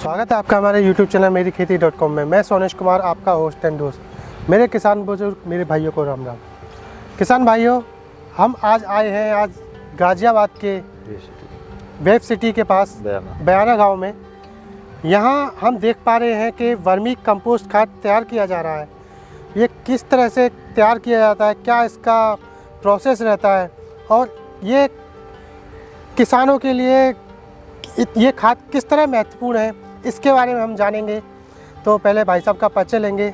स्वागत है आपका हमारे YouTube चैनल मेरी खेती.com में। मैं सोनेश कुमार आपका होस्ट एंड दोस्त। मेरे किसान बुजुर्ग मेरे भाइयों को राम राम। किसान भाइयों, हम आज आए हैं आज गाज़ियाबाद के वेब सिटी के पास बयाना गांव में। यहाँ हम देख पा रहे हैं कि वर्मी कंपोस्ट खाद तैयार किया जा रहा है। ये किस तरह से तैयार किया जाता है, क्या इसका प्रोसेस रहता है और ये किसानों के लिए ये खाद किस तरह महत्वपूर्ण है, इसके बारे में हम जानेंगे। तो पहले भाई साहब का परिचय लेंगे।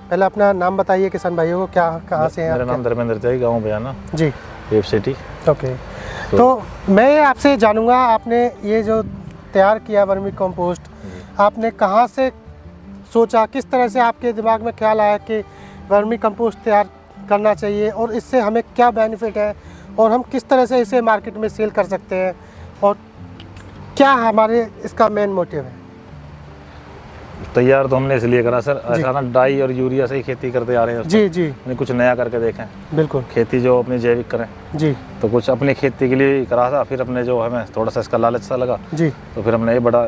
पहले अपना नाम बताइए किसान भाइयों को, क्या कहाँ से हैं? मेरा नाम धर्मेंद्र जाई, गाँव बयाना जी, वेब सिटी। ओके। तो मैं आपसे जानूंगा, आपने ये जो तैयार किया वर्मी कंपोस्ट, आपने कहाँ से सोचा, किस तरह से आपके दिमाग में ख्याल आया कि वर्मी कंपोस्ट तैयार करना चाहिए और इससे हमें क्या बेनिफिट है और हम किस तरह से इसे मार्केट में सेल कर सकते हैं और क्या हमारे इसका मेन मोटिव है? तैयार तो हमने इसलिए करा सर, ऐसा ना डाई और यूरिया से ही खेती करते आ रहे हैं। जी जी, कुछ नया करके देखें। बिल्कुल, खेती जो अपनी जैविक करें जी। तो कुछ अपनी खेती के लिए करा था, फिर अपने जो हमें थोड़ा सा इसका लालच सा लगा जी, तो फिर हमने ये बड़ा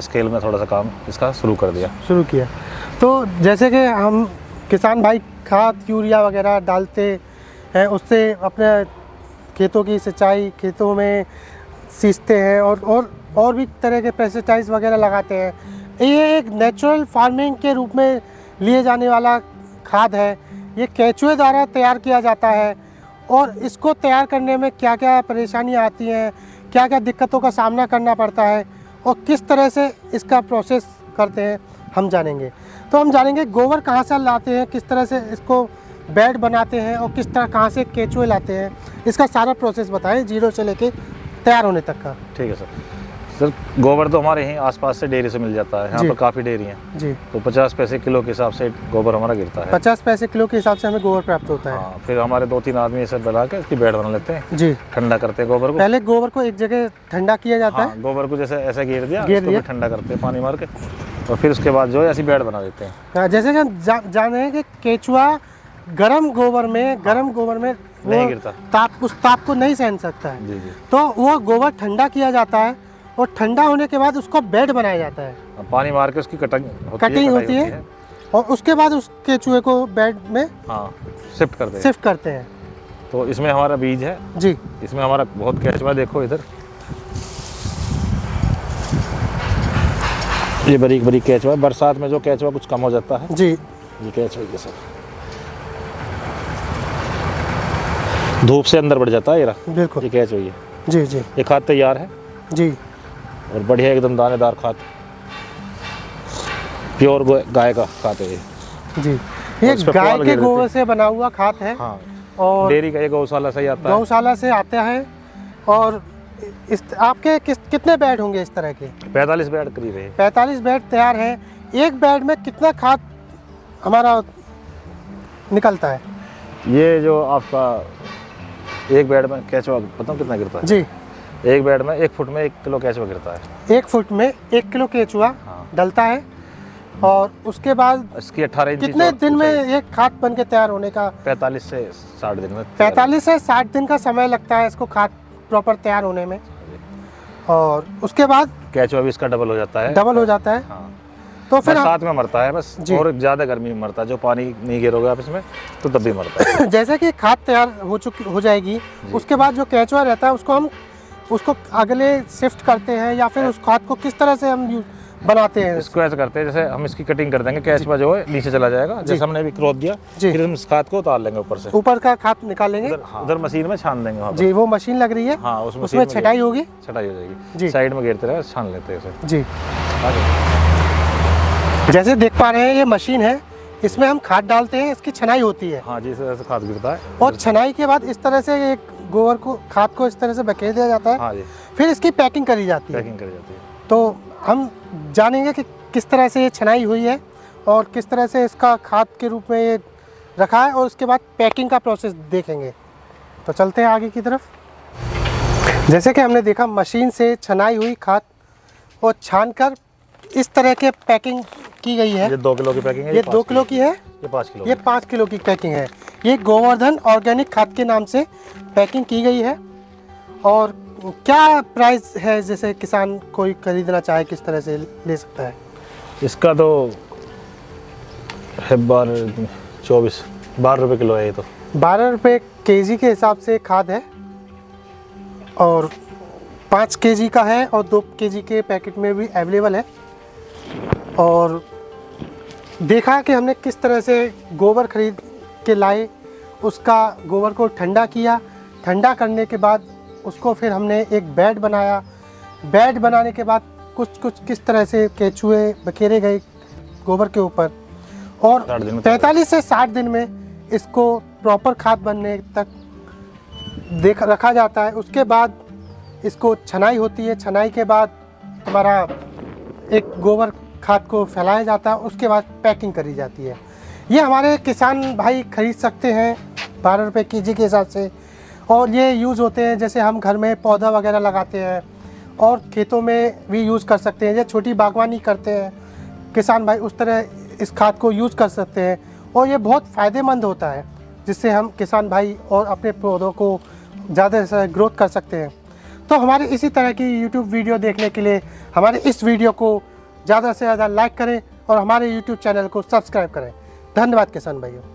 स्केल में थोड़ा सा काम इसका शुरू किया। तो जैसे कि हम किसान भाई खाद यूरिया वगैरह डालते हैं, उससे अपने खेतों की सिंचाई, खेतों में सींचते हैं और भी तरह के पेस्टिसाइड्स वगैरह लगाते हैं। ये एक नेचुरल फार्मिंग के रूप में लिए जाने वाला खाद है। ये केंचुए द्वारा तैयार किया जाता है और इसको तैयार करने में क्या क्या परेशानियां आती हैं, क्या क्या दिक्कतों का सामना करना पड़ता है और किस तरह से इसका प्रोसेस करते हैं हम जानेंगे। तो हम जानेंगे गोबर कहाँ से लाते हैं, किस तरह से इसको बेड बनाते हैं और किस तरह कहाँ से केंचुए लाते हैं, इसका सारा प्रोसेस बताएं जीरो से लेके तैयार होने तक का। ठीक है सर, गोबर तो हमारे यहीं आसपास से डेयरी से मिल जाता है। यहाँ पर काफ़ी डेयरी हैं जी, तो 50 पैसे किलो के हिसाब से गोबर हमारा गिरता है। 50 पैसे किलो के हिसाब से हमें गोबर प्राप्त होता है। हाँ, फिर हमारे 2-3 आदमी इसे बना के इसकी बेड बना लेते हैं जी, ठंडा करते हैं गोबर को। पहले गोबर को एक जगह ठंडा किया जाता है। गोबर को जैसे ऐसे घेर दिया, ठंडा करते हैं पानी मार के, और फिर उसके बाद जो है ऐसी बेड बना देते हैं। जैसे कि हम जान रहे हैं कि केंचुआ गर्म गोबर में नहीं गिरता, उस ताप को नहीं सहन सकता है जी जी। तो वो गोबर ठंडा किया जाता है और ठंडा होने के बाद उसको बेड बनाया जाता है, पानी मार के उसकी कटिंग होती है और उसके बाद उस केंचुए को बेड में शिफ्ट करते हैं। तो इसमें हमारा बीज है जी, इसमें हमारा बहुत केंचुआ, देखो इधर ये बारीक बारीक केंचुआ। बरसात में जो केंचुआ कुछ कम हो जाता है जी, ये केंचुआ ये सब धूप से अंदर बढ़ जाता है। ये बिल्कुल, ये केंचुआ है जी जी। ये खाद तैयार है जी, और बढ़िया एकदम दानेदार खाद, प्योर गाय का खाद है ये जी। ये गाय के गोबर से बना हुआ खाद है। हाँ, और डेयरी का ये गौशाला से आता है। गौशाला से आता है। और इस आपके कितने बेड होंगे इस तरह के? 45 बेड करीब है। 45 बेड तैयार है। एक बेड में कितना खाद हमारा निकलता है? ये जो आपका एक बेड में केंचुआ पता कितना गिरता है जी? एक बेड में 1 फुट में 1 किलो केंचुआ गिरता है। 1 फुट में 1 किलो केंचुआ डलता है। और उसके बाद इसकी 18 इंच कितने दिन में ये खाद बन के तैयार होने का? 45 से 60 दिन में। 45 से 60 दिन का समय लगता है इसको खाद प्रॉपर तैयार होने में। और उसके बाद केंचुआ भी इसका डबल हो जाता है। हाँ। तो फिर साथ में मरता है बस, और ज़्यादा गर्मी में मरता है। जो पानी नहीं गिरोगे आप इसमें तो तब भी मरता है। जैसे कि खाद तैयार हो जाएगी, उसके बाद जो केंचुआ रहता है उसको अगले शिफ्ट करते हैं या फिर उस खाद को किस तरह से हम बनाते हैं? इसको ऐसे करते हैं, जैसे हम इसकी कटिंग कर देंगे, केंचुआ जो है नीचे चला जाएगा, जैसे हमने भी क्रोध दिया, फिर हम इस खाद को उतार लेंगे ऊपर से। ऊपर का खाद निकालेंगे, उधर मशीन में छान देंगे जी। वो मशीन लग रही है, हाँ, उसमें छटाई होगी, छटाई हो जाएगी जी। साइड में घेरते रहे, छान लेते हैं उसे जी। जैसे देख पा रहे हैं ये मशीन है, इसमें हम खाद डालते हैं, इसकी छनाई होती है। हाँ जी, ऐसे खाद गिरता है और छनाई के बाद इस तरह से एक गोबर को, खाद को इस तरह से बखेर दिया जाता है। हाँ जी। फिर इसकी पैकिंग करी जाती है। तो हम जानेंगे कि किस तरह से ये छनाई हुई है और किस तरह से इसका खाद के रूप में ये रखा है, और उसके बाद पैकिंग का प्रोसेस देखेंगे। तो चलते हैं आगे की तरफ। जैसे कि हमने देखा मशीन से छनाई हुई खाद और छानकर इस तरह के पैकिंग की गई है। ये 2 किलो की पैकिंग है। ये 2 किलो की है। ये 5 किलो। ये 5 किलो की पैकिंग है। ये गोवर्धन ऑर्गेनिक खाद के नाम से पैकिंग की गई है। और क्या प्राइस है, जैसे किसान कोई खरीदना चाहे किस तरह से ले सकता है? इसका तो है 12 रुपये किलो है ये तो। 12 रुपये केजी के हिसाब से खाद है, और 5 केजी का है और 2 केजी के पैकेट में भी अवेलेबल है। और देखा कि हमने किस तरह से गोबर खरीद के लाए, उसका गोबर को ठंडा किया, ठंडा करने के बाद उसको फिर हमने एक बेड बनाया। बेड बनाने के बाद कुछ किस तरह से केचुए बखेरे गए गोबर के ऊपर, और 45 से 60 दिन में इसको प्रॉपर खाद बनने तक रखा जाता है। उसके बाद इसको छनाई होती है, छनाई के बाद हमारा एक गोबर खाद को फैलाया जाता है, उसके बाद पैकिंग करी जाती है। ये हमारे किसान भाई खरीद सकते हैं 12 रुपये केजी के हिसाब से, और ये यूज़ होते हैं जैसे हम घर में पौधा वगैरह लगाते हैं और खेतों में भी यूज़ कर सकते हैं। जैसे छोटी बागवानी करते हैं किसान भाई, उस तरह इस खाद को यूज़ कर सकते हैं, और ये बहुत फ़ायदेमंद होता है, जिससे हम किसान भाई और अपने पौधों को ज़्यादा से ग्रोथ कर सकते हैं। तो हमारे इसी तरह की YouTube वीडियो देखने के लिए हमारे इस वीडियो को ज़्यादा से ज़्यादा लाइक करें और हमारे YouTube चैनल को सब्सक्राइब करें। धन्यवाद किसान भाइयों।